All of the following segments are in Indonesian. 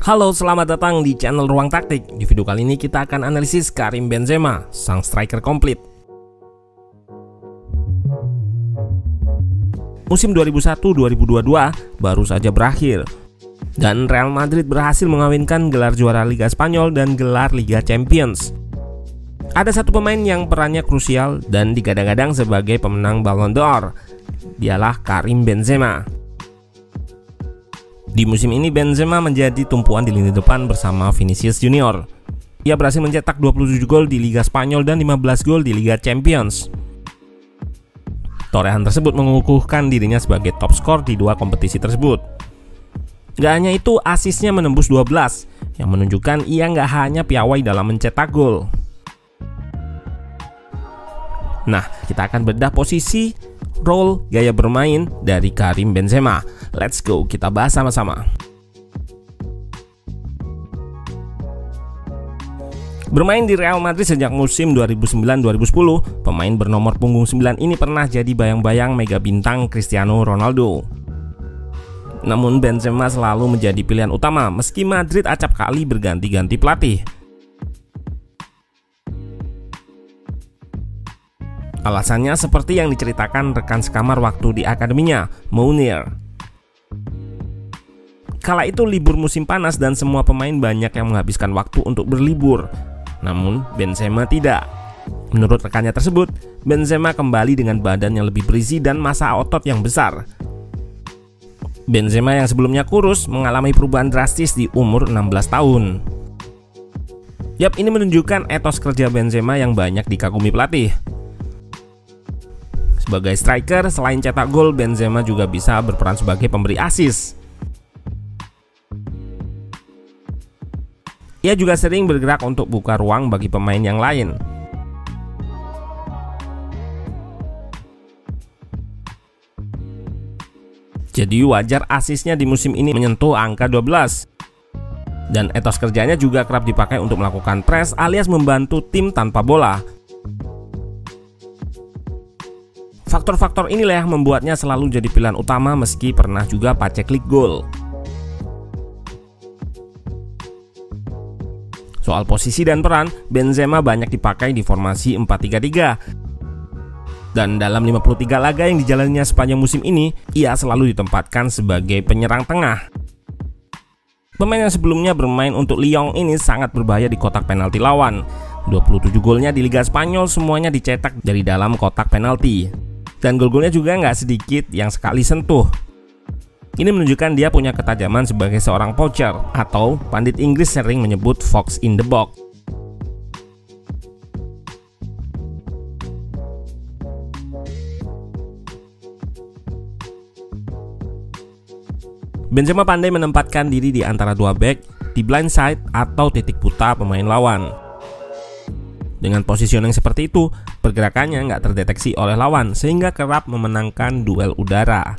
Halo, selamat datang di channel Ruang Taktik. Di video kali ini kita akan analisis Karim Benzema, sang striker komplit. Musim 2001-2022 baru saja berakhir, dan Real Madrid berhasil mengawinkan gelar juara Liga Spanyol dan gelar Liga Champions. Ada satu pemain yang perannya krusial dan digadang-gadang sebagai pemenang Ballon d'Or. Dialah Karim Benzema. Di musim ini Benzema menjadi tumpuan di lini depan bersama Vinicius Junior. Ia berhasil mencetak 27 gol di Liga Spanyol dan 15 gol di Liga Champions. Torehan tersebut mengukuhkan dirinya sebagai top skor di dua kompetisi tersebut. Gak hanya itu, asisnya menembus 12, yang menunjukkan ia gak hanya piawai dalam mencetak gol. Nah, kita akan bedah posisi, role, gaya bermain dari Karim Benzema. Let's go, kita bahas sama-sama. Bermain di Real Madrid sejak musim 2009-2010, pemain bernomor punggung 9 ini pernah jadi bayang-bayang mega bintang Cristiano Ronaldo. Namun Benzema selalu menjadi pilihan utama meski Madrid acap kali berganti-ganti pelatih. Alasannya seperti yang diceritakan rekan sekamar waktu di akademinya, Mounir. Kala itu libur musim panas dan semua pemain banyak yang menghabiskan waktu untuk berlibur. Namun Benzema tidak. Menurut rekannya tersebut, Benzema kembali dengan badan yang lebih berisi dan massa otot yang besar. Benzema yang sebelumnya kurus mengalami perubahan drastis di umur 16 tahun. Yap, ini menunjukkan etos kerja Benzema yang banyak dikagumi pelatih. Sebagai striker, selain cetak gol, Benzema juga bisa berperan sebagai pemberi assist. Ia juga sering bergerak untuk buka ruang bagi pemain yang lain. Jadi wajar asisnya di musim ini menyentuh angka 12. Dan etos kerjanya juga kerap dipakai untuk melakukan press alias membantu tim tanpa bola. Faktor-faktor inilah yang membuatnya selalu jadi pilihan utama meski pernah juga paceklik gol. Soal posisi dan peran, Benzema banyak dipakai di formasi 4-3-3. Dan dalam 53 laga yang dijalaninya sepanjang musim ini, ia selalu ditempatkan sebagai penyerang tengah. Pemain yang sebelumnya bermain untuk Lyon ini sangat berbahaya di kotak penalti lawan. 27 golnya di Liga Spanyol semuanya dicetak dari dalam kotak penalti. Dan gol-golnya juga nggak sedikit yang sekali sentuh. Ini menunjukkan dia punya ketajaman sebagai seorang poacher, atau pandit Inggris sering menyebut fox in the box. Benzema pandai menempatkan diri di antara dua bek, di blind side atau titik buta pemain lawan. Dengan positioning seperti itu, pergerakannya nggak terdeteksi oleh lawan sehingga kerap memenangkan duel udara.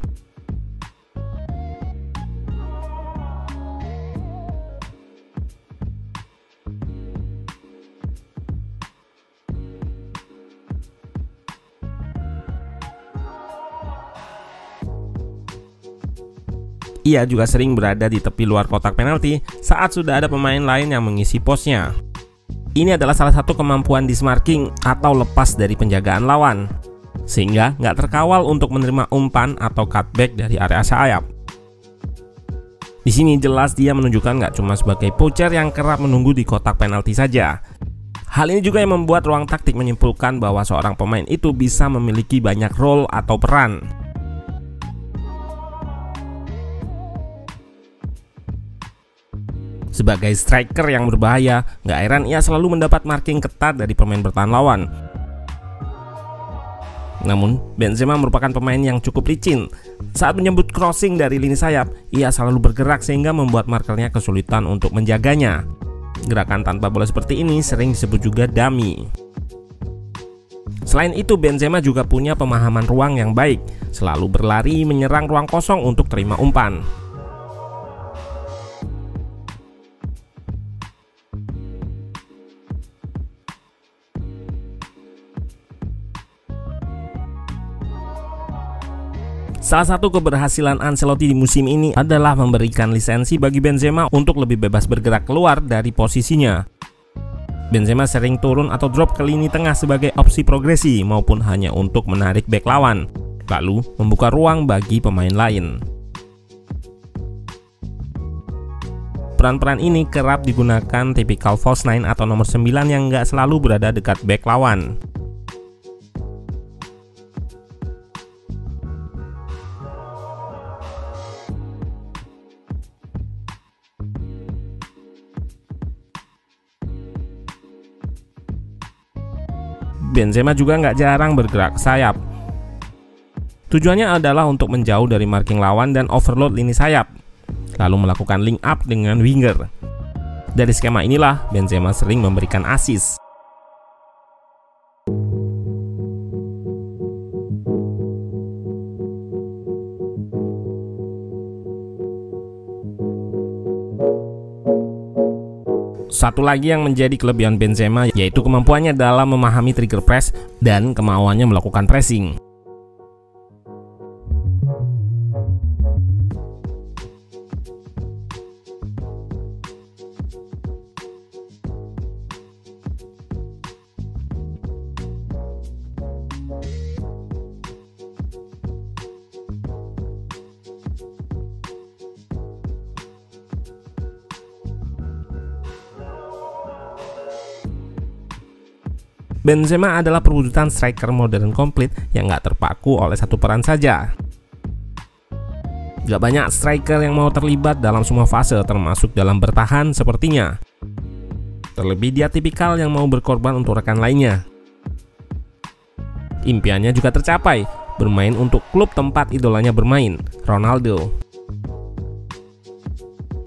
Ia juga sering berada di tepi luar kotak penalti saat sudah ada pemain lain yang mengisi posnya. Ini adalah salah satu kemampuan dismarking atau lepas dari penjagaan lawan, sehingga nggak terkawal untuk menerima umpan atau cutback dari area sayap. Di sini jelas dia menunjukkan nggak cuma sebagai poacher yang kerap menunggu di kotak penalti saja. Hal ini juga yang membuat Ruang Taktik menyimpulkan bahwa seorang pemain itu bisa memiliki banyak role atau peran. Sebagai striker yang berbahaya, gak heran ia selalu mendapat marking ketat dari pemain bertahan lawan. Namun, Benzema merupakan pemain yang cukup licin. Saat menyambut crossing dari lini sayap, ia selalu bergerak sehingga membuat markernya kesulitan untuk menjaganya. Gerakan tanpa bola seperti ini sering disebut juga dummy. Selain itu, Benzema juga punya pemahaman ruang yang baik, selalu berlari menyerang ruang kosong untuk terima umpan. Salah satu keberhasilan Ancelotti di musim ini adalah memberikan lisensi bagi Benzema untuk lebih bebas bergerak keluar dari posisinya. Benzema sering turun atau drop ke lini tengah sebagai opsi progresi maupun hanya untuk menarik bek lawan, lalu membuka ruang bagi pemain lain. Peran-peran ini kerap digunakan tipikal false nine atau nomor 9 yang nggak selalu berada dekat bek lawan. Benzema juga nggak jarang bergerak ke sayap. Tujuannya adalah untuk menjauh dari marking lawan dan overload lini sayap, lalu melakukan link up dengan winger. Dari skema inilah Benzema sering memberikan assist. Satu lagi yang menjadi kelebihan Benzema yaitu kemampuannya dalam memahami trigger press dan kemauannya melakukan pressing. Benzema adalah perwujudan striker modern komplit yang nggak terpaku oleh satu peran saja. Gak banyak striker yang mau terlibat dalam semua fase termasuk dalam bertahan sepertinya. Terlebih dia tipikal yang mau berkorban untuk rekan lainnya. Impiannya juga tercapai, bermain untuk klub tempat idolanya bermain, Ronaldo.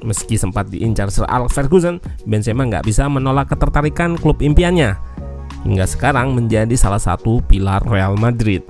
Meski sempat diincar Sir Alex Ferguson, Benzema nggak bisa menolak ketertarikan klub impiannya. Hingga sekarang menjadi salah satu pilar Real Madrid.